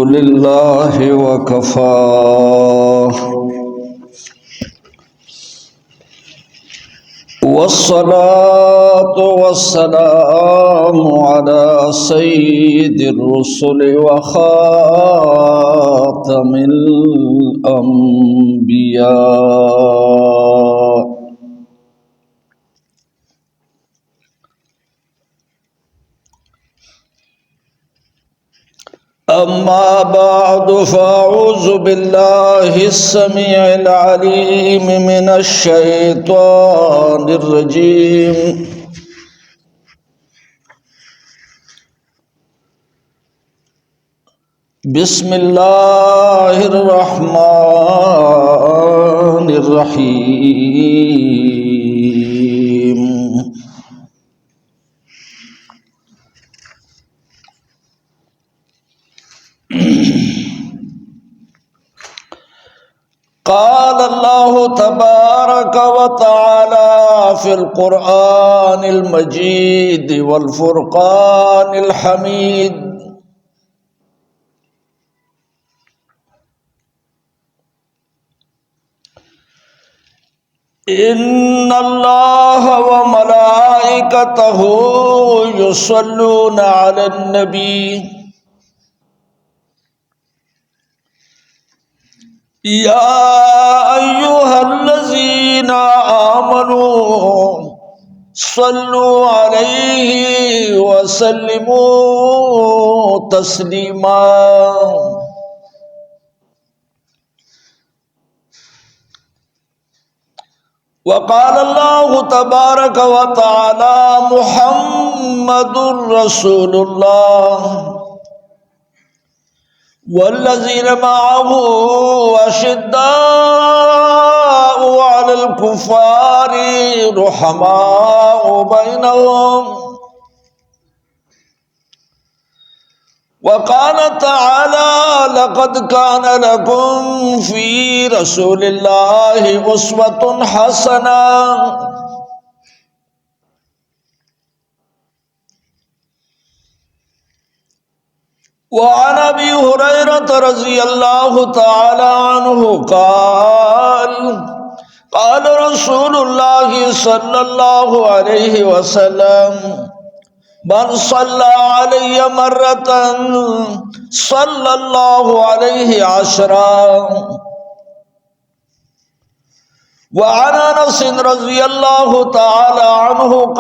لله وكفى والصلاة والسلام على سيد الرسل وخاتم الأنبياء أما بعد فأعوذ بالله السميع العليم من الشيطان الرجيم بسم الله الرحمن الرحيم قال الله تبارك وتعالى في القرآن المجيد والفرقان الحميد إن الله وملائكته يصلون على النبي يا أيها الذين آمنوا صلوا عليه وسلموا تسليما وقال الله تبارك وتعالى محمد رسول الله والذين معه أشداء على الكفار رحماء بينهم وقال تعالى لقد كان لكم في رسول الله أسوة حسنة وعن ابي هريره رضي الله تعالى عنه قال رسول الله صلى الله عليه وسلم من صلى علي مرة صلى الله عليه عشرا وعن انس رضي الله تعالى عنه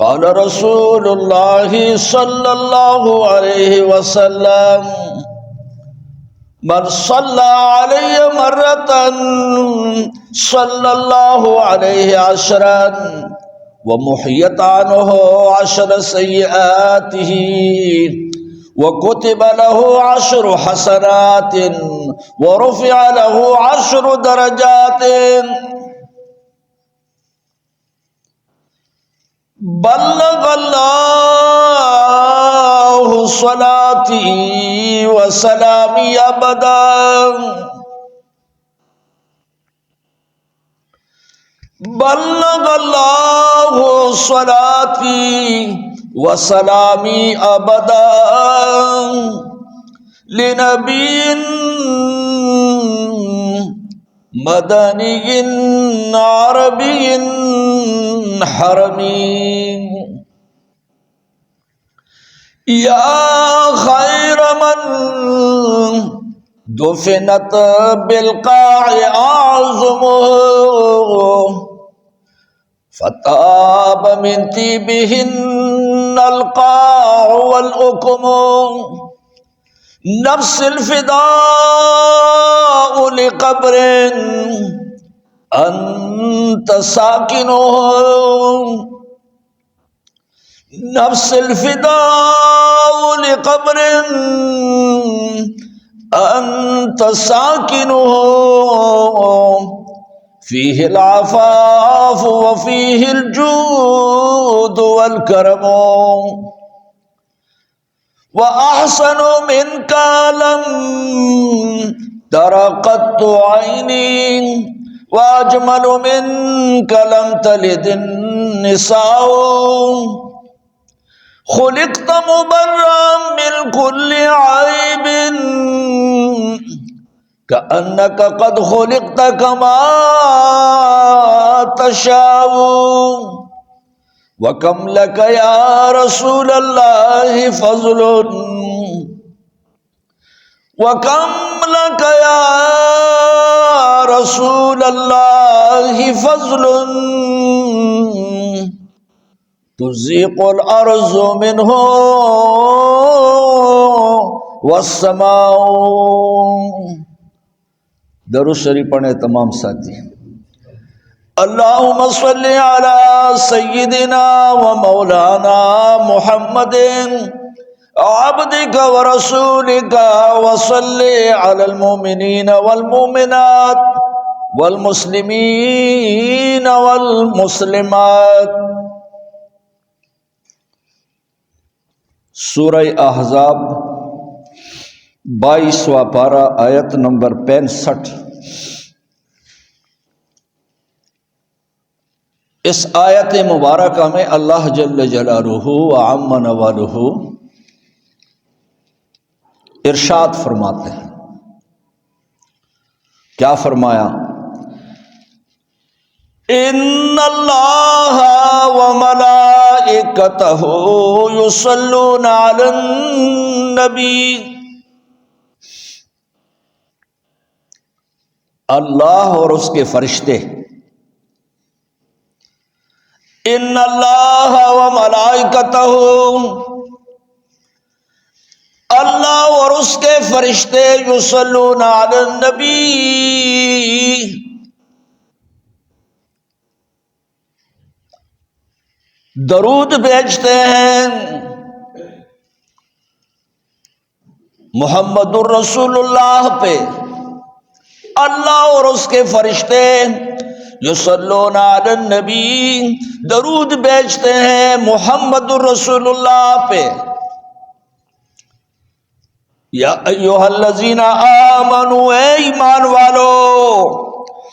قال رسول الله صلى الله عليه وسلم من صلى علي مرة صلى الله عليه عشرا ومحيت عنه 10 سيئاته وكتب له 10 حسنات ورفع له 10 درجات بلغ الله صلاتي وسلامي أبدا بلغ الله صلاتي وسلامي أبدا لنبي مدني عربي حرمي يا خير من دفنت بالقاع أعظمه فطاب من طيبهن القاع والأكم نفس الفداء لقبر أنت ساكنه نفس الفداء لقبر أنت ساكنه فيه العفاف وفيه الجود والكرم وأحسن منك لم تر قط عيني وأجمل منك لم تلد النساء خلقت مبرأ من كل عيب کأنک قد خلقت کما تشاء وکم لک یا رسول اللہ فضل وکم لک یا رسول اللہ فضل تزیق الارض منہ والسماء. درود شریف پڑھیں تمام ساتھی. اللہم صلی علی سیدنا و مولانا محمد عبدک و رسولک وصلی علی المؤمنین والمؤمنات والمسلمین والمسلمات. سورہ احزاب 22واں پارہ آیت نمبر 65. اس آیت مبارکہ میں اللہ جل جلالہ و عم نوالہ ارشاد فرماتے ہیں. کیا فرمایا؟ ان اللہ وملائکتہ یصلون علی النبی. اللہ اور اس کے فرشتے، ان اللہ وملائکتہ، اللہ اور اس کے فرشتے، یصلون علی النبی، درود بھیجتے ہیں محمد الرسول اللہ پہ. اللہ اور اس کے فرشتے یصلون علی النبی، درود بھیجتے ہیں محمد الرسول اللہ پہ. یا ایھا الذین آمنوا، اے ایمان والو،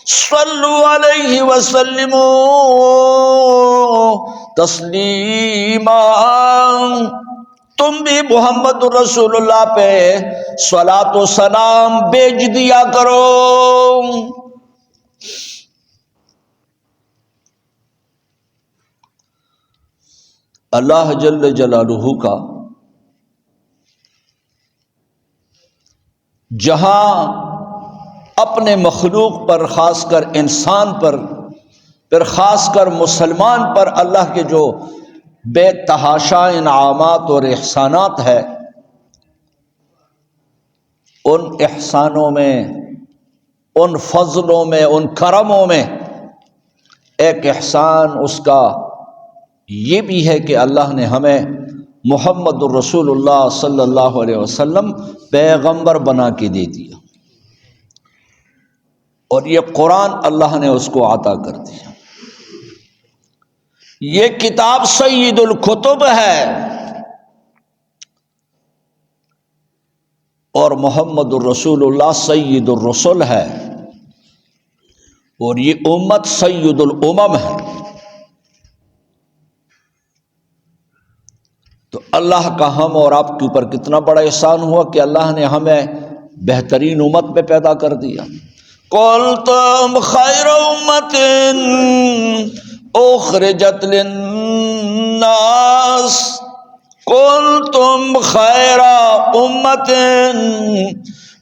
صلو علیہ وسلموا تسلیما، تم بھی محمد رسول اللہ پہ صلاۃ و سلام بھیج دیا کرو. اللہ جل جلالہ کا جہاں اپنے مخلوق پر، خاص کر انسان پر، پھر خاص کر مسلمان پر اللہ کے جو بے تحاشا انعامات اور احسانات ہے، ان احسانوں میں، ان فضلوں میں، ان کرموں میں ایک احسان اس کا یہ بھی ہے کہ اللہ نے ہمیں محمد الرسول اللہ صلی اللہ علیہ وسلم پیغمبر بنا کے دے دیا، اور یہ قرآن اللہ نے اس کو عطا کر دیا. یہ کتاب سید الکتب ہے، اور محمد الرسول اللہ سید الرسل ہے، اور یہ امت سید الامم ہے. تو اللہ کا ہم اور آپ کے اوپر کتنا بڑا احسان ہوا کہ اللہ نے ہمیں بہترین امت میں پیدا کر دیا. کنتم خیر امت اخرجت للناس، کنتم خیر امت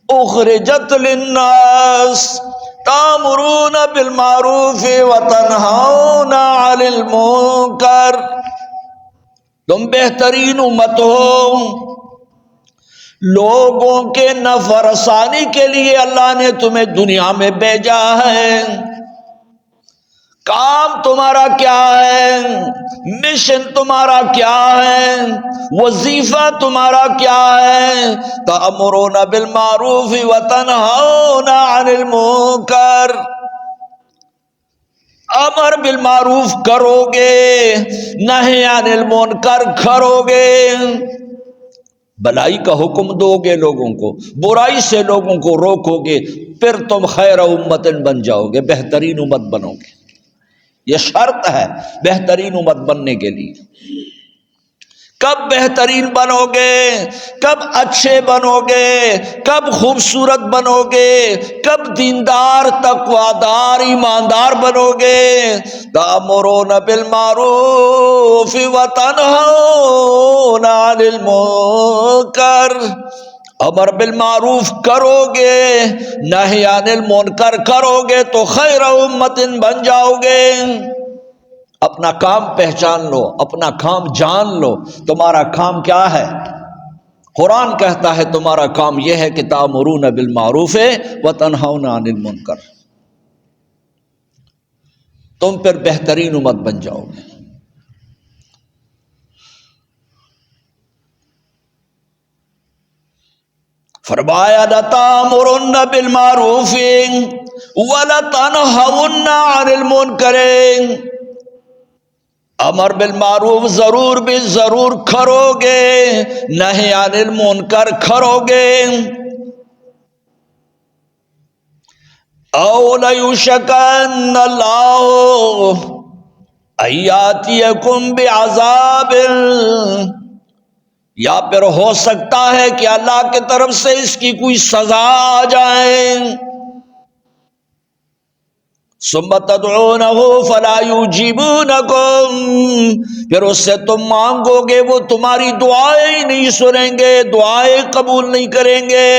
اخرجت للناس تأمرون بالمعروف وتنہون عن المنکر. تم بہترین امت ہو، لوگوں کے نفع رسانی کے لیے اللہ نے تمہیں دنیا میں بھیجا ہے. کام تمہارا کیا ہے؟ مشن تمہارا کیا ہے؟ وظیفہ تمہارا کیا ہے؟ تأمرون بالمعروف وتنہون عن المنکر. امر بالمعروف کرو گے، نہی عن المنکر کرو گے. بھلائی کا حکم دو گے لوگوں کو، برائی سے لوگوں کو روکو گے، پھر تم خیر امت بن جاؤ گے، بہترین امت بنو گے. یہ شرط ہے بہترین امت بننے کے لیے کب بہترین بنو گے، کب اچھے بنو گے، کب خوبصورت بنو گے، کب دیندار تقوادار ایماندار بنو گے؟ تأمرون بالمعروف وتنہون عن المنکر، امر بالمعروف کرو گے، نہی عن المنکر کرو گے تو خیر امت بن جاؤ گے۔ اپنا کام پہچان لو، اپنا کام جان لو، تمہارا کام کیا ہے؟ قرآن کہتا ہے تمہارا کام یہ ہے کہ تأمرون بالمعروف وتنہون عن المنکر، تم پھر بہترین امت بن جاؤ گے۔ فرمایا لَتَأْمُرُنَّ بِالْمَعْرُوفِ وَلَتَنْهَوُنَّ عَنِ الْمُنْكَرِ، امر بالمعروف ضرور بھی ضرور کرو گے، نہی عن المنکر کرو گے۔ او لیوشکن اللہ ان یاتیکم بعذاب، یا پھر ہو سکتا ہے کہ اللہ کی طرف سے اس کی کوئی سزا آ جائے۔ ثم تدعونہ فلا یجیبونکم، پھر اس سے تم مانگو گے وہ تمہاری دعائیں نہیں سنیں گے، دعائیں قبول نہیں کریں گے۔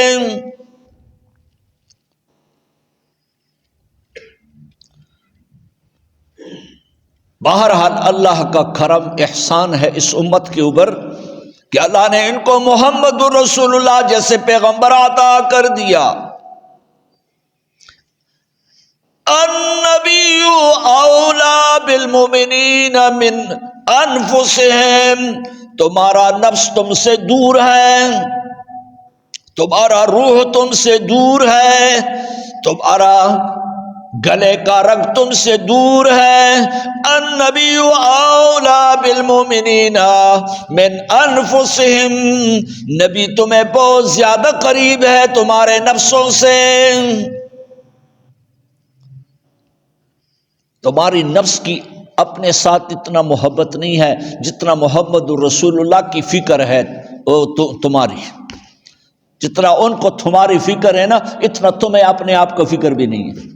بہرحال اللہ کا کرم احسان ہے اس امت کے اوپر کہ اللہ نے ان کو محمد رسول اللہ جیسے پیغمبر عطا کر دیا۔ النبی اولا بالمؤمنین من انفسہم، تمہارا نفس تم سے دور ہے، تمہارا روح تم سے دور ہے، تمہارا گلے کا رگ تم سے دور ہے۔ النبی اولا بالمؤمنین من انفسہم، نبی تمہیں بہت زیادہ قریب ہے تمہارے نفسوں سے۔ تمہاری نفس کی اپنے ساتھ اتنا محبت نہیں ہے جتنا محمد رسول اللہ کی فکر ہے تمہاری، جتنا ان کو تمہاری فکر ہے نا اتنا تمہیں اپنے آپ کو فکر بھی نہیں ہے۔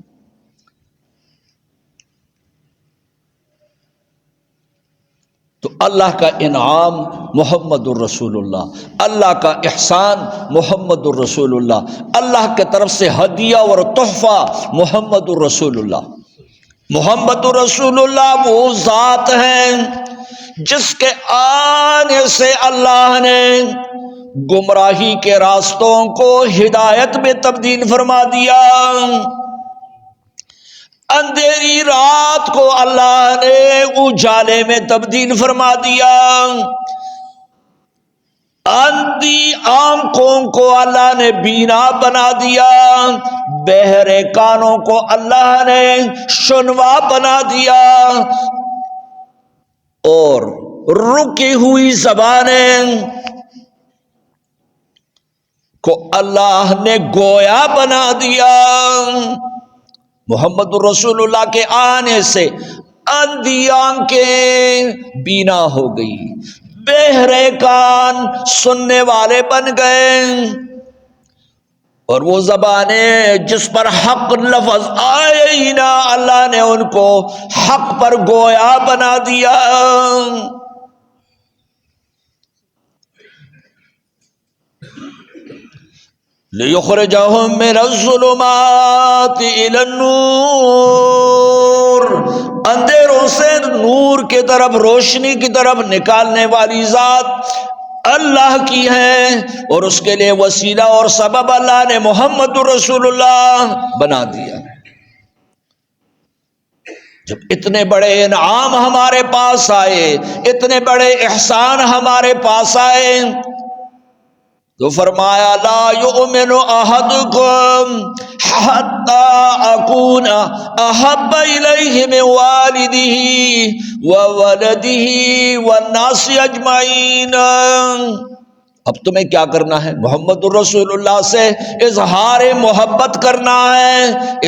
تو اللہ کا انعام محمد الرسول اللہ، اللہ کا احسان محمد الرسول اللہ، اللہ کی طرف سے ہدیہ اور تحفہ محمد الرسول اللہ۔ محمد الرسول اللہ وہ ذات ہے جس کے آنے سے اللہ نے گمراہی کے راستوں کو ہدایت میں تبدیل فرما دیا، اندھیری رات کو اللہ نے اجالے میں تبدیل فرما دیا، اندھی آنکھوں کو اللہ نے بینا بنا دیا، بہرے کانوں کو اللہ نے سنوا بنا دیا، اور رکی ہوئی زبانیں کو اللہ نے گویا بنا دیا۔ محمد رسول اللہ کے آنے سے اندھی آنکھیں بینا ہو گئی، بہرے کان سننے والے بن گئے، اور وہ زبانیں جس پر حق لفظ آئے ہی نہ اللہ نے ان کو حق پر گویا بنا دیا۔ لِيُخْرِجَهُم مِّنَ الظُّلُمَاتِ إِلَى النُّورِ، اندھیروں سے نور کی طرف، روشنی کی طرف نکالنے والی ذات اللہ کی ہے، اور اس کے لیے وسیلہ اور سبب اللہ نے محمد رسول اللہ بنا دیا۔ جب اتنے بڑے انعام ہمارے پاس آئے، اتنے بڑے احسان ہمارے پاس آئے، تو فرمایا لا یؤمن احدکم حتی اکون احب الیہ من والدہ وولدہ والناس اجمعین۔ اب تمہیں کیا کرنا ہے؟ محمد الرسول اللہ سے اظہار محبت کرنا ہے،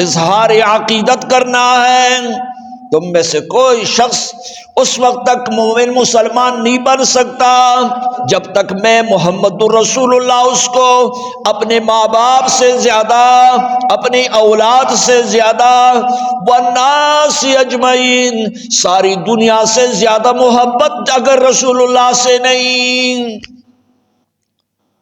اظہار عقیدت کرنا ہے، تم میں سے کوئی شخص اس وقت تک مومن مسلمان نہیں بن سکتا جب تک میں محمد الرسول اللہ اس کو اپنے ماں باپ سے زیادہ، اپنی اولاد سے زیادہ، والناس اجمعین ساری دنیا سے زیادہ محبت اگر رسول اللہ سے نہیں،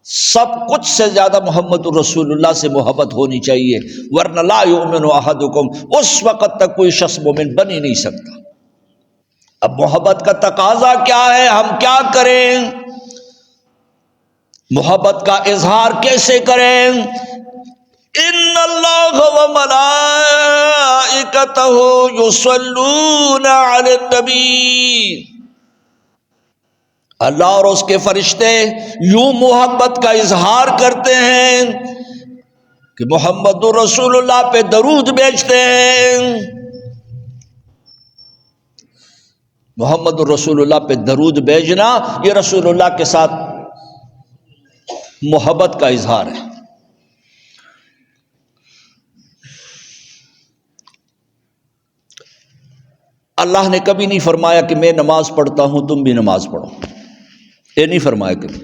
سب کچھ سے زیادہ محمد الرسول اللہ سے محبت ہونی چاہیے، ورنہ لا یؤمن احدکم، اس وقت تک کوئی شخص مومن بن ہی نہیں سکتا۔ اب محبت کا تقاضا کیا ہے، ہم کیا کریں، محبت کا اظہار کیسے کریں؟ ان اللہ و ملائکتہ یصلون علی النبی، اللہ اور اس کے فرشتے یوں محبت کا اظہار کرتے ہیں کہ محمد رسول اللہ پہ درود بھیجتے ہیں۔ محمد رسول اللہ پہ درود بھیجنا یہ رسول اللہ کے ساتھ محبت کا اظہار ہے۔ اللہ نے کبھی نہیں فرمایا کہ میں نماز پڑھتا ہوں تم بھی نماز پڑھو، یہ نہیں فرمایا کبھی۔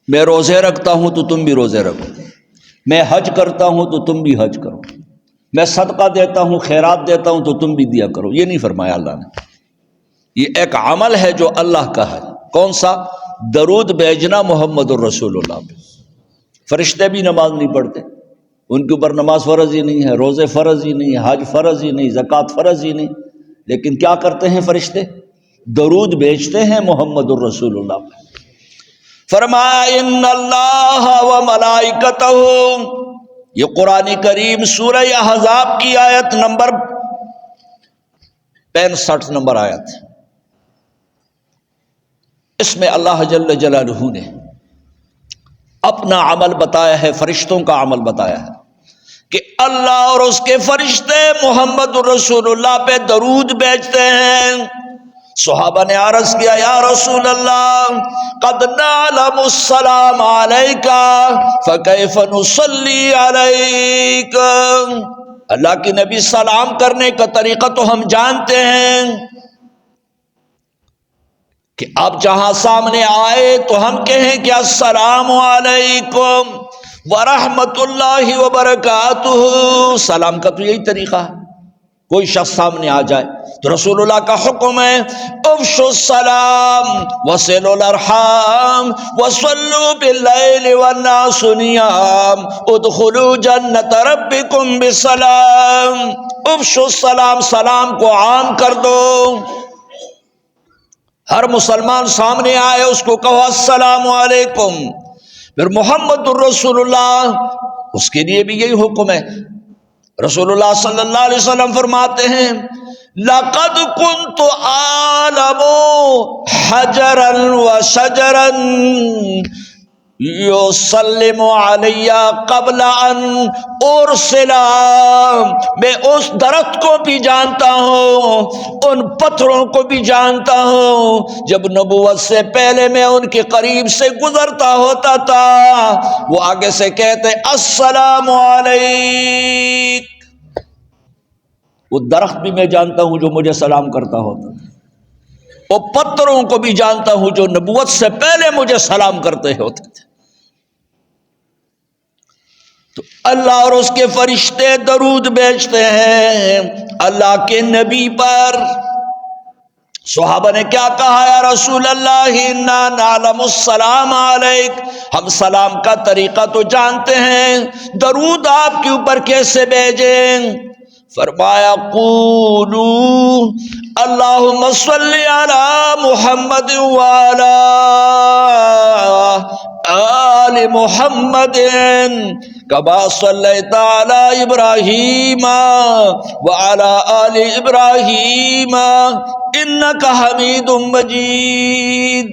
میں روزے رکھتا ہوں تو تم بھی روزے رکھو، میں حج کرتا ہوں تو تم بھی حج کرو، میں صدقہ دیتا ہوں خیرات دیتا ہوں تو تم بھی دیا کرو، یہ نہیں فرمایا اللہ نے۔ یہ ایک عمل ہے جو اللہ کا ہے، کون سا؟ درود بھیجنا محمد الرسول اللہ پہ۔ فرشتے بھی نماز نہیں پڑھتے، ان کے اوپر نماز فرض ہی نہیں ہے، روزے فرض ہی نہیں، حج فرض ہی نہیں، زکوٰۃ فرض ہی نہیں، لیکن کیا کرتے ہیں فرشتے؟ درود بھیجتے ہیں محمد الرسول اللہ پہ۔ فرمایا ان اللہ و ملائکتہ، یہ قرآن کریم سورہ احزاب کی آیت نمبر 65 نمبر آیت، اس میں اللہ جل جلالہ نے اپنا عمل بتایا ہے، فرشتوں کا عمل بتایا ہے کہ اللہ اور اس کے فرشتے محمد الرسول اللہ پہ درود بھیجتے ہیں۔ صحابہ نے عرض کیا یا رسول اللہ قد نعلم السلام علیک فکیف نصلی علیک، اللہ کے نبی سلام کرنے کا طریقہ تو ہم جانتے ہیں کہ آپ جہاں سامنے آئے تو ہم کہیں کہ السلام علیکم ورحمۃ اللہ وبرکاتہ، سلام کا تو یہی طریقہ ہے۔ کوئی شخص سامنے آ جائے تو رسول اللہ کا حکم ہے افشوا السلام وصلوا الارحام وصلوا باللیل والناس نیام ادخلوا جنت ربکم بسلام۔ افشوا السلام، سلام کو عام کر دو، ہر مسلمان سامنے آئے اس کو کہو السلام علیکم۔ پھر محمد الرسول اللہ اس کے لیے بھی یہی حکم ہے۔ رسول اللہ صلی اللہ علیہ وسلم فرماتے ہیں لَقَدْ كُنْتُ أَعْلَمُ حَجَرًا وَشَجَرًا يُسَلِّمُ عَلَيَّ قَبْلَ أَنْ أُرْسِلَ، میں اس درخت کو بھی جانتا ہوں، ان پتھروں کو بھی جانتا ہوں، جب نبوت سے پہلے میں ان کے قریب سے گزرتا ہوتا تھا وہ آگے سے کہتے السلام علیک، وہ درخت بھی میں جانتا ہوں جو مجھے سلام کرتا ہوتا تھا، وہ پتھروں کو بھی جانتا ہوں جو نبوت سے پہلے مجھے سلام کرتے ہوتے تھے۔ تو اللہ اور اس کے فرشتے درود بھیجتے ہیں اللہ کے نبی پر۔ صحابہ نے کیا کہا یا رسول اللہ انا نعلم السلام علیک، ہم سلام کا طریقہ تو جانتے ہیں، درود آپ کے اوپر کیسے بھیجیں؟ فرمایا قولوا اللہم صلی علی محمد وعلی آل محمد کما صلیت علی ابراہیم وعلی آل ابراہیم انک حمید مجید،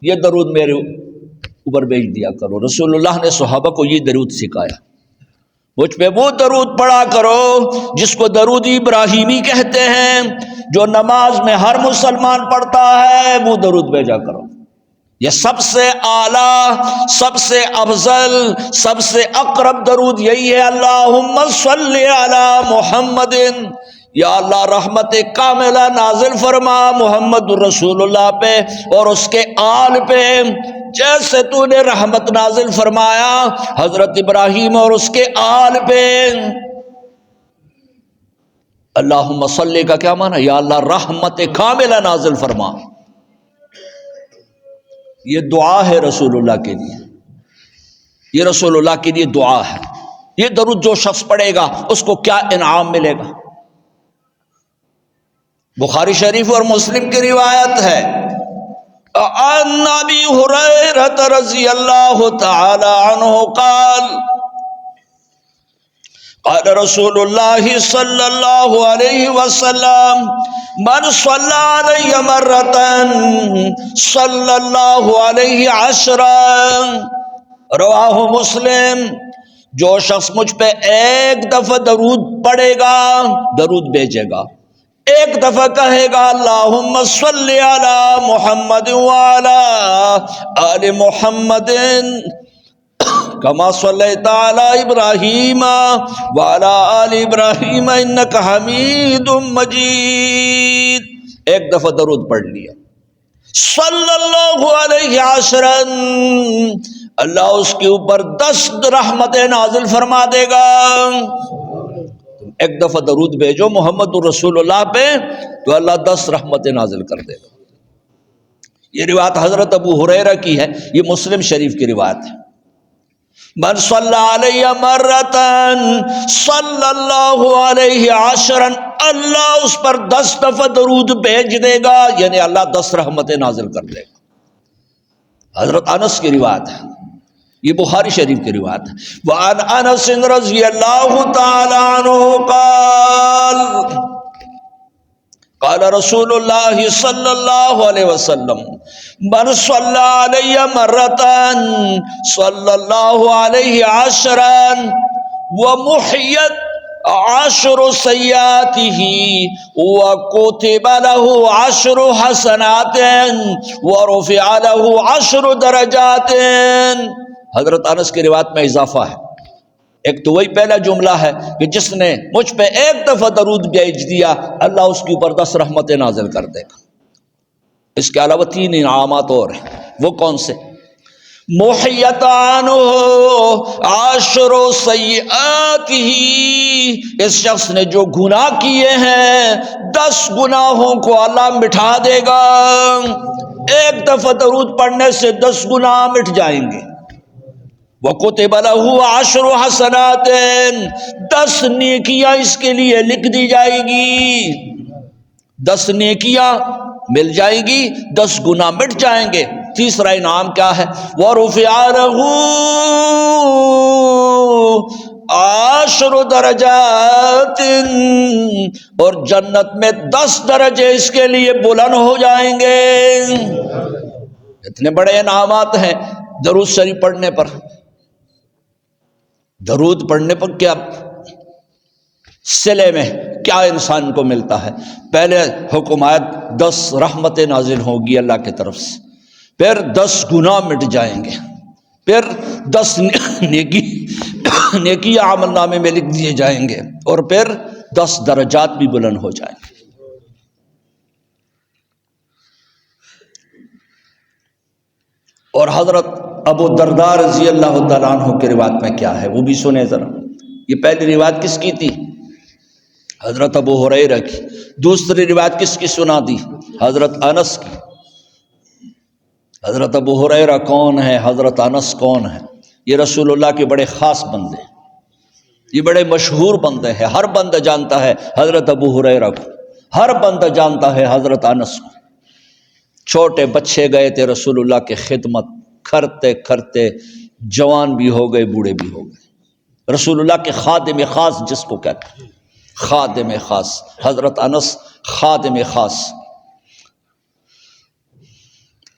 یہ درود میرے اوپر بھیج دیا کرو۔ رسول اللہ نے صحابہ کو یہ درود سکھایا، مجھ پہ وہ درود پڑھا کرو جس کو درود ابراہیمی کہتے ہیں، جو نماز میں ہر مسلمان پڑھتا ہے، وہ درود بھیجا کرو۔ یہ سب سے اعلیٰ، سب سے افضل، سب سے اقرب درود یہی ہے اللہم صلی علی محمد، یا اللہ رحمت کاملہ نازل فرما محمد رسول اللہ پہ اور اس کے آل پہ، جیسے تو نے رحمت نازل فرمایا حضرت ابراہیم اور اس کے آل پہ۔ اللہم صلی کا کیا معنی؟ یا اللہ رحمت کاملہ نازل فرما۔ یہ دعا ہے رسول اللہ کے لیے، یہ رسول اللہ کے لیے دعا ہے۔ یہ درود جو شخص پڑھے گا اس کو کیا انعام ملے گا؟ بخاری شریف اور مسلم کی روایت ہے، عن ابی ہریرہ رضی اللہ تعالی عنہ قال قال رسول اللہ صلی اللہ علیہ وسلم من صلی علی مرتن صلی اللہ علیہ عشرا، رواہ مسلم۔ جو شخص مجھ پہ ایک دفعہ درود پڑھے گا، درود بھیجے گا، ایک دفعہ کہے گا اللہم صلی علی محمد وعلی آل محمد کما صلیت علی ابراہیم وعلی آل ابراہیم انک حمید مجید، ایک دفعہ درود پڑھ لیا، صلی اللہ علیہ عشرا، اللہ اس کے اوپر 10 رحمتیں نازل فرما دے گا۔ ایک دفعہ درود بھیجو محمد رسول اللہ پہ تو اللہ 10 رحمتیں نازل کر دے گا۔ یہ روایت حضرت ابو ہریرہ کی ہے، یہ مسلم شریف کی روایت ہے۔ من صلی علی مرتن صلی اللہ علیہ عشرا، اللہ اس پر 10 دفعہ درود بھیج دے گا، یعنی اللہ 10 رحمتیں نازل کر دے گا۔ حضرت انس کی روایت ہے، یہ بخاری شریف کی روایت ہے۔ وعن انس رضی اللہ تعالی عنہ قال قال رسول اللہ صلی اللہ علیہ وسلم من صلی علی مرتن صلی اللہ علیہ عشرا ومحیت 10 سیئاتہ وکتب له 10 حسنات ورفع له 10 درجات۔ حضرت انس کی روایت میں اضافہ ہے، ایک تو وہی پہلا جملہ ہے کہ جس نے مجھ پہ ایک دفعہ درود بھیج دیا اللہ اس کے اوپر 10 رحمتیں نازل کر دے گا۔ اس کے علاوہ 3 انعامات اور ہیں، وہ کون سے؟ محیت عنہ 10 سیئاتہ، اس شخص نے جو گناہ کیے ہیں 10 گناہوں کو اللہ مٹھا دے گا۔ ایک دفعہ درود پڑھنے سے 10 گناہ مٹ جائیں گے۔ وَكُتِبَ لَهُ 10 حسنات، 10 نیکیاں اس کے لیے لکھ دی جائے گی، 10 نیکیاں مل جائیں گی، 10 گناہ مٹ جائیں گے۔ تیسرا انعام کیا ہے؟ وَرُفِعَ لَهُ 10 درجات، اور جنت میں 10 درجے اس کے لیے بلند ہو جائیں گے۔ اتنے بڑے انعامات ہیں درود شریف پڑھنے پر۔ درود پڑھنے پر کیا صلے میں کیا انسان کو ملتا ہے؟ پہلے حکم آیت 10 رحمتیں نازل ہوگی اللہ کی طرف سے، پھر 10 گناہ مٹ جائیں گے، پھر 10 نیکی عمل نامے میں لکھ دیے جائیں گے، اور پھر 10 درجات بھی بلند ہو جائیں گے۔ اور حضرت ابو الدرداء رضی اللہ تعالیٰ عنہ کی روایت میں کیا ہے وہ بھی سنیں ذرا۔ یہ پہلی روایت کس کی تھی؟ حضرت ابو ہریرہ کی۔ دوسری روایت کس کی سنا دی؟ حضرت انس کی۔ حضرت ابو ہریرہ کون ہے؟ حضرت انس کون ہے؟ یہ رسول اللہ کے بڑے خاص بندے ہیں، یہ بڑے مشہور بندے ہیں، ہر بندہ جانتا ہے حضرت ابو ہریرہ کو، ہر بندہ جانتا ہے حضرت انس کو۔ چھوٹے بچے گئے تھے رسول اللہ کے خدمت کرتے کرتے، جوان بھی ہو گئے، بوڑھے بھی ہو گئے۔ رسول اللہ کے خادم خاص جس کو کہتے ہیں، خادم خاص، حضرت انس خادم خاص۔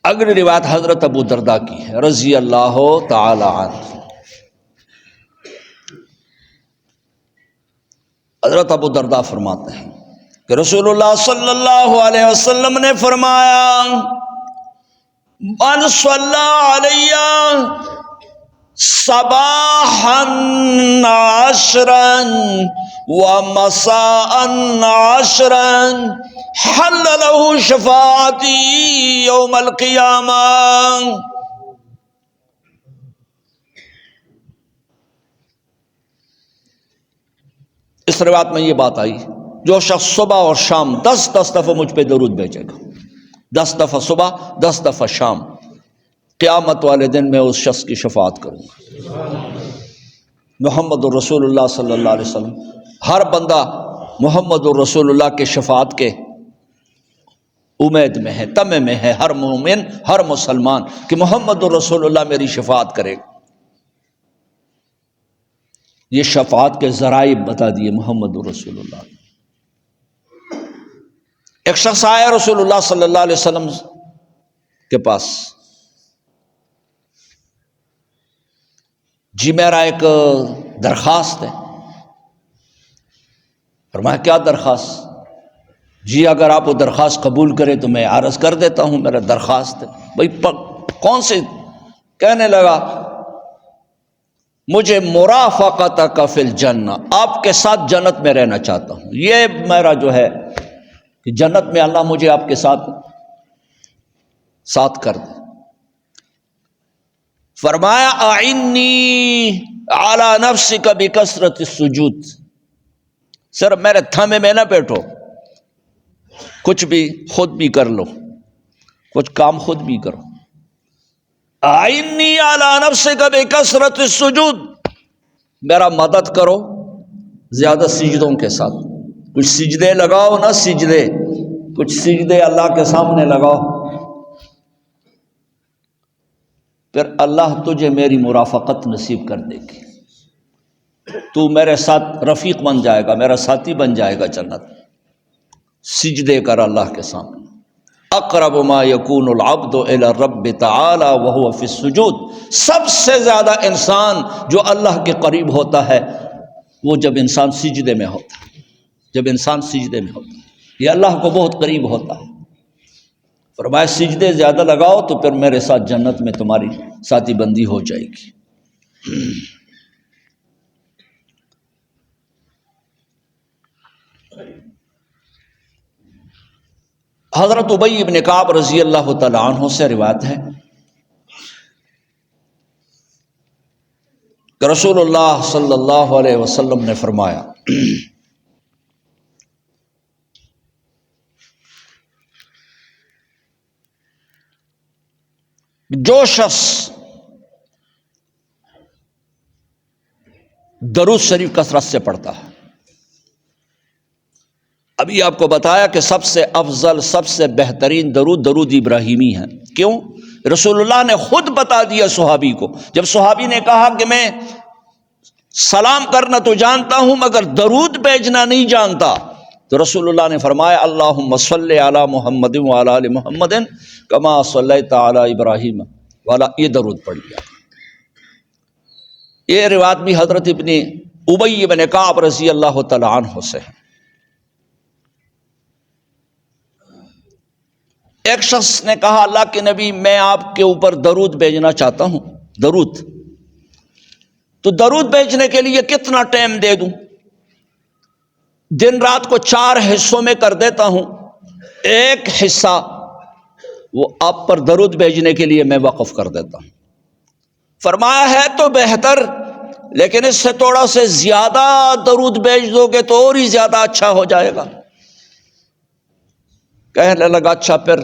اگلی روایت حضرت ابو درداء کی ہے رضی اللہ تعالی عنہ۔ حضرت ابو درداء فرماتے ہیں کہ رسول اللہ صلی اللہ علیہ وسلم نے فرمایا من صلی علی صباحا 10 ومساء عشرا حل له شفاعتی یوم القیامہ۔ اس روایت میں یہ بات آئی، جو شخص صبح اور شام 10 دفعہ مجھ پہ درود بھیجے گا، 10 دفعہ صبح 10 دفعہ شام، قیامت والے دن میں اس شخص کی شفاعت کروں گا۔ محمد الرسول اللہ صلی اللہ علیہ وسلم، ہر بندہ محمد الرسول اللہ کے شفاعت کے امید میں ہے، طمع میں ہے، ہر مومن ہر مسلمان کہ محمد الرسول اللہ میری شفاعت کرے گا۔ یہ شفاعت کے ذرائع بتا دیے محمد الرسول اللہ۔ ایک شخص آیا رسول اللہ صلی اللہ علیہ وسلم کے پاس، جی میرا ایک درخواست ہے۔ فرمایا کیا درخواست؟ جی اگر آپ وہ درخواست قبول کریں تو میں عرض کر دیتا ہوں، میرا درخواست ہے۔ بھائی کون سی؟ کہنے لگا مجھے مرافقتک فی الجنہ، آپ کے ساتھ جنت میں رہنا چاہتا ہوں، یہ میرا جو ہے کہ جنت میں اللہ مجھے آپ کے ساتھ کر دے۔ فرمایا اعنی علی نفسک بکثرۃ السجود، صرف میرے تھامے میں نہ بیٹھو، کچھ بھی خود بھی کر لو، کچھ کام خود بھی کرو۔ اعنی علی نفسک بکثرۃ السجود، میرا مدد کرو زیادہ سجدوں کے ساتھ، کچھ سجدے لگاؤ نا، سجدے کچھ سجدے اللہ کے سامنے لگاؤ، پھر اللہ تجھے میری مرافقت نصیب کر دے گی، تو میرے ساتھ رفیق بن جائے گا، میرا ساتھی بن جائے گا جنت۔ سجدے کر اللہ کے سامنے۔ اقرب ما یکون العبد الی الرب تعالی وہو فی السجود، سب سے زیادہ انسان جو اللہ کے قریب ہوتا ہے وہ جب انسان سجدے میں ہوتا ہے، جب انسان سجدے میں ہوتا ہے، یہ اللہ کو بہت قریب ہوتا ہے۔ فرمایا سجدے زیادہ لگاؤ تو پھر میرے ساتھ جنت میں تمہاری ساتھی بندی ہو جائے گی۔ حضرت ابی بن کعب رضی اللہ تعالی عنہ سے روایت ہے کہ رسول اللہ صلی اللہ علیہ وسلم نے فرمایا جو شخص درود شریف کثرت سے پڑھتا ہے، ابھی آپ کو بتایا کہ سب سے افضل سب سے بہترین درود ابراہیمی ہے۔ کیوں؟ رسول اللہ نے خود بتا دیا صحابی کو، جب صحابی نے کہا کہ میں سلام کرنا تو جانتا ہوں مگر درود بھیجنا نہیں جانتا، تو رسول اللہ نے فرمایا اللہم صلی علی محمد وعلی آل محمد کما صلیت علی ابراہیم والا، یہ درود پڑھ لیا۔ یہ روایت بھی حضرت ابن ابی بن کعب رضی اللہ تعالی عنہ سے ہے۔ ایک شخص نے کہا اللہ کے نبی میں آپ کے اوپر درود بھیجنا چاہتا ہوں، درود، تو درود بھیجنے کے لیے کتنا ٹائم دے دوں؟ دن رات کو 4 حصوں میں کر دیتا ہوں، ایک حصہ وہ آپ پر درود بھیجنے کے لیے میں وقف کر دیتا ہوں۔ فرمایا ہے تو بہتر، لیکن اس سے تھوڑا سے زیادہ درود بھیج دو گے تو اور ہی زیادہ اچھا ہو جائے گا۔ کہنے لگا اچھا پھر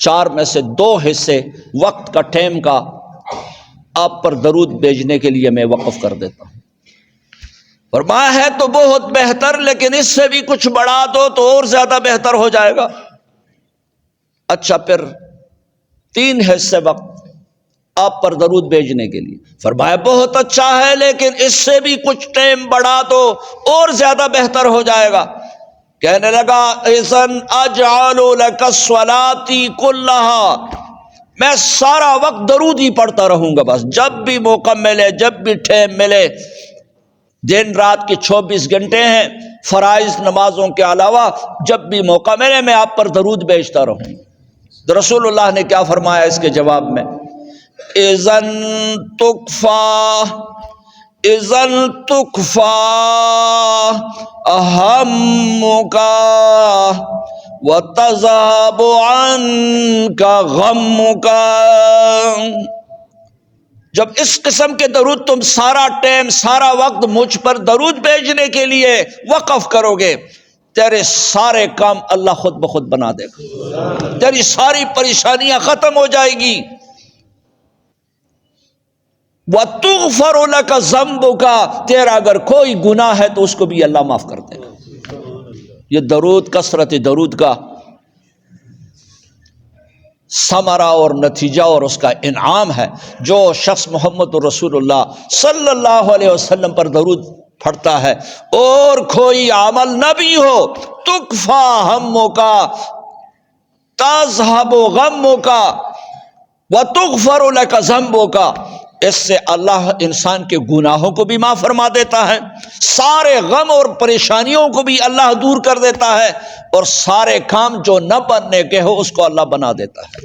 4 میں سے 2 حصے وقت کا ٹائم کا آپ پر درود بھیجنے کے لیے میں وقف کر دیتا ہوں۔ فرمایا ہے تو بہت بہتر، لیکن اس سے بھی کچھ بڑھا دو تو اور زیادہ بہتر ہو جائے گا۔ اچھا پھر 3 حصے وقت آپ پر درود بھیجنے کے لیے۔ فرمایا بہت اچھا ہے، لیکن اس سے بھی کچھ ٹائم بڑھا دو اور زیادہ بہتر ہو جائے گا۔ کہنے لگا اذن اجعل لک الصلاۃ کلھا، میں سارا وقت درود ہی پڑھتا رہوں گا، بس جب بھی موقع ملے، جب بھی ٹائم ملے، دن رات کے 24 گھنٹے ہیں، فرائض نمازوں کے علاوہ جب بھی موقع ملے میں آپ پر درود بھیجتا رہوں۔ تو رسول اللہ نے کیا فرمایا اس کے جواب میں؟ اذن تکفا اذن تکفا اہمک وتذهب عنک غمک، جب اس قسم کے درود تم سارا ٹائم سارا وقت مجھ پر درود بھیجنے کے لیے وقف کرو گے، تیرے سارے کام اللہ خود بخود بنا دے گا، تیری ساری پریشانیاں ختم ہو جائے گی۔ وَتُغْفَرُ لَكَ ذَنْبُكَ، تیرا اگر کوئی گناہ ہے تو اس کو بھی اللہ معاف کر دے گا۔ یہ درود، کثرت درود کا ثمرہ اور نتیجہ اور اس کا انعام ہے۔ جو شخص محمد رسول اللہ صلی اللہ علیہ وسلم پر درود پڑھتا ہے اور کوئی عمل نہ بھی ہو، تکفا ہمک تذہب غمک وتغفر لک ذنبک، اس سے اللہ انسان کے گناہوں کو بھی معاف فرما دیتا ہے، سارے غم اور پریشانیوں کو بھی اللہ دور کر دیتا ہے، اور سارے کام جو نہ بننے کے ہو اس کو اللہ بنا دیتا ہے۔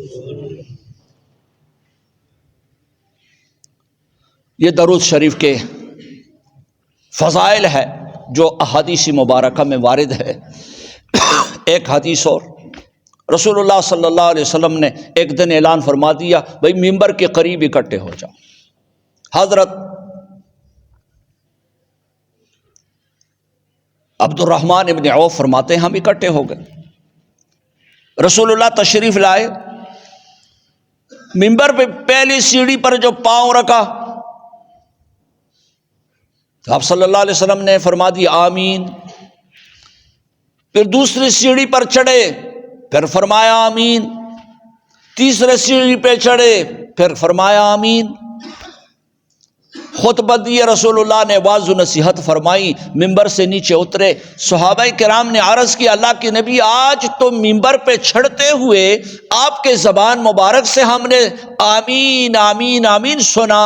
یہ درود شریف کے فضائل ہے جو احادیث مبارکہ میں وارد ہے۔ ایک حدیث اور رسول اللہ صلی اللہ علیہ وسلم نے ایک دن اعلان فرما دیا، بھئی ممبر کے قریب اکٹھے ہو جاؤ۔ حضرت عبد الرحمن ابن عوف فرماتے ہیں ہم اکٹھے ہو گئے، رسول اللہ تشریف لائے، ممبر پہ پہلی سیڑھی پر جو پاؤں رکھا تو آپ صلی اللہ علیہ وسلم نے فرما دی آمین، پھر دوسری سیڑھی پر چڑھے پھر فرمایا آمین، تیسرے سیڑھی پہ چڑھے پھر فرمایا آمین، خطبہ دیے رسول اللہ نے، واعظ و نصیحت فرمائی، ممبر سے نیچے اترے، صحابہ کرام نے عرض کی اللہ کے نبی آج تو ممبر پہ چڑھتے ہوئے آپ کے زبان مبارک سے ہم نے آمین آمین آمین سنا،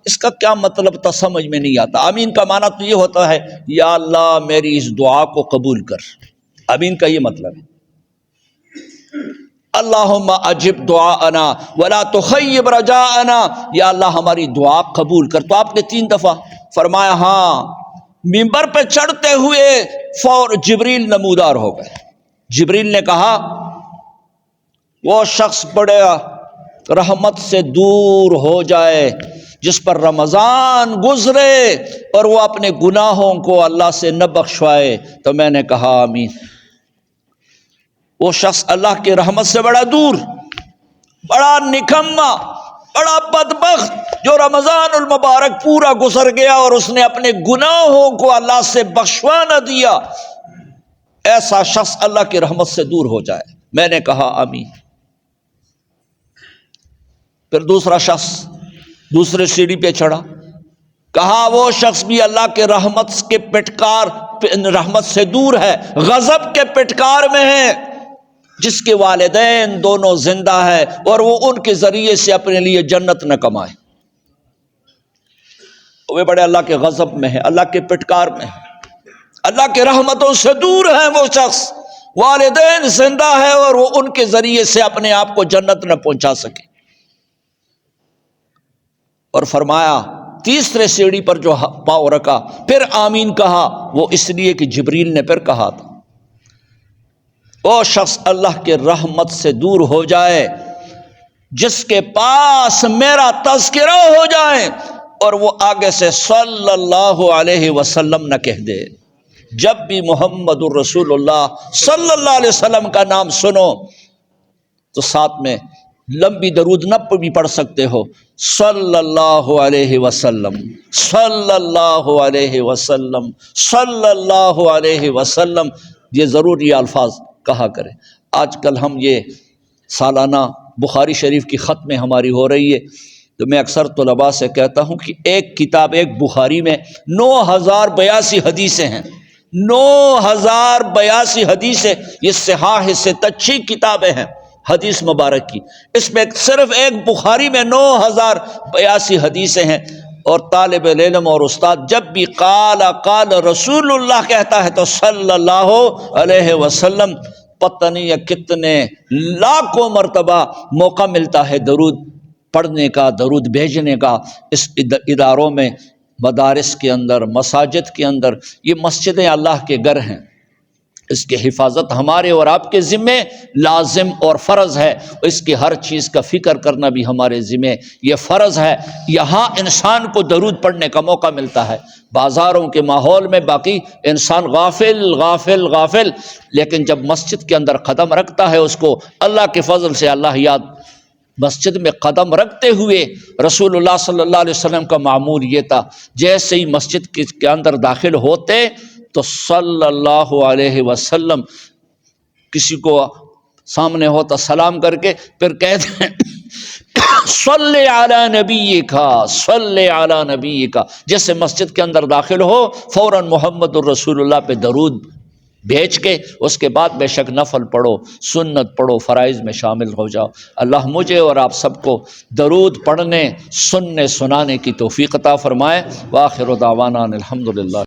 اس کا کیا مطلب تھا سمجھ میں نہیں آتا۔ آمین کا معنی تو یہ ہوتا ہے یا اللہ میری اس دعا کو قبول کر، آمین کا یہ مطلب ہے، اللہم اجب دعاءنا ولا تخیب رجاءنا، یا اللہ ہماری دعا قبول کر۔ تو آپ نے 3 دفعہ فرمایا ہاں، ممبر پہ چڑھتے ہوئے فور جبریل نمودار ہو گئے، جبریل نے کہا وہ شخص بڑے رحمت سے دور ہو جائے جس پر رمضان گزرے اور وہ اپنے گناہوں کو اللہ سے نہ بخشوائے، تو میں نے کہا آمین۔ وہ شخص اللہ کی رحمت سے بڑا دور، بڑا نکما، بڑا بدبخت، جو رمضان المبارک پورا گزر گیا اور اس نے اپنے گناہوں کو اللہ سے بخشوا نہ دیا، ایسا شخص اللہ کی رحمت سے دور ہو جائے۔ میں نے کہا آمین۔ پھر دوسرا شخص دوسرے سیڑھی پہ چڑھا، کہا وہ شخص بھی اللہ کے رحمت کے پٹکار، رحمت سے دور ہے، غضب کے پٹکار میں ہے، جس کے والدین دونوں زندہ ہے اور وہ ان کے ذریعے سے اپنے لیے جنت نہ کمائے، وہ بڑے اللہ کے غضب میں ہے، اللہ کے پٹکار میں ہے، اللہ کے رحمتوں سے دور ہے وہ شخص، والدین زندہ ہے اور وہ ان کے ذریعے سے اپنے آپ کو جنت نہ پہنچا سکے۔ اور فرمایا تیسرے سیڑھی پر جو پاؤں رکھا پھر آمین کہا، وہ اس لیے کہ جبریل نے پھر کہا تھا وہ شخص اللہ کے رحمت سے دور ہو جائے جس کے پاس میرا تذکرہ ہو جائے اور وہ آگے سے صلی اللہ علیہ وسلم نہ کہہ دے۔ جب بھی محمد الرسول اللہ صلی اللہ علیہ وسلم کا نام سنو تو ساتھ میں لمبی درود نہ بھی پڑھ سکتے ہو، صلی اللہ علیہ وسلم، صلی اللہ علیہ وسلم، صلی اللہ علیہ وسلم، یہ ضرور یہ الفاظ کہا کرے۔ آج کل ہم یہ سالانہ بخاری شریف کی ختم ہماری ہو رہی ہے، تو میں اکثر طلباء سے کہتا ہوں کہ ایک کتاب، ایک بخاری میں 9082 حدیثیں ہیں، 9082 حدیثیں، یہ صحاح سے اچھی کتابیں ہیں حدیث مبارک کی، اس میں صرف ایک بخاری میں 9082 حدیثیں ہیں، اور طالب علم اور استاد جب بھی قال رسول اللہ کہتا ہے تو صلی اللہ علیہ وسلم، پتہ نہیں ہے کتنے لاکھوں مرتبہ موقع ملتا ہے درود پڑھنے کا، درود بھیجنے کا۔ اس اداروں میں مدارس کے اندر، مساجد کے اندر، یہ مسجدیں اللہ کے گھر ہیں، اس کی حفاظت ہمارے اور آپ کے ذمے لازم اور فرض ہے، اس کی ہر چیز کا فکر کرنا بھی ہمارے ذمے یہ فرض ہے۔ یہاں انسان کو درود پڑھنے کا موقع ملتا ہے، بازاروں کے ماحول میں باقی انسان غافل غافل غافل، لیکن جب مسجد کے اندر قدم رکھتا ہے اس کو اللہ کے فضل سے اللہ یاد۔ مسجد میں قدم رکھتے ہوئے رسول اللہ صلی اللہ علیہ وسلم کا معمول یہ تھا، جیسے ہی مسجد کے اندر داخل ہوتے تو صلی اللہ علیہ وسلم کسی کو سامنے ہوتا سلام کر کے پھر کہتے ہیں صلی علی نبی کا، صلی علی نبی کا، جیسے مسجد کے اندر داخل ہو فوراً محمد الرسول اللہ پہ درود بھیج کے اس کے بعد بے شک نفل پڑھو، سنت پڑھو، فرائض میں شامل ہو جاؤ۔ اللہ مجھے اور آپ سب کو درود پڑھنے، سننے، سنانے کی توفیق عطا فرمائے۔ وآخر دعوانا الحمدللہ۔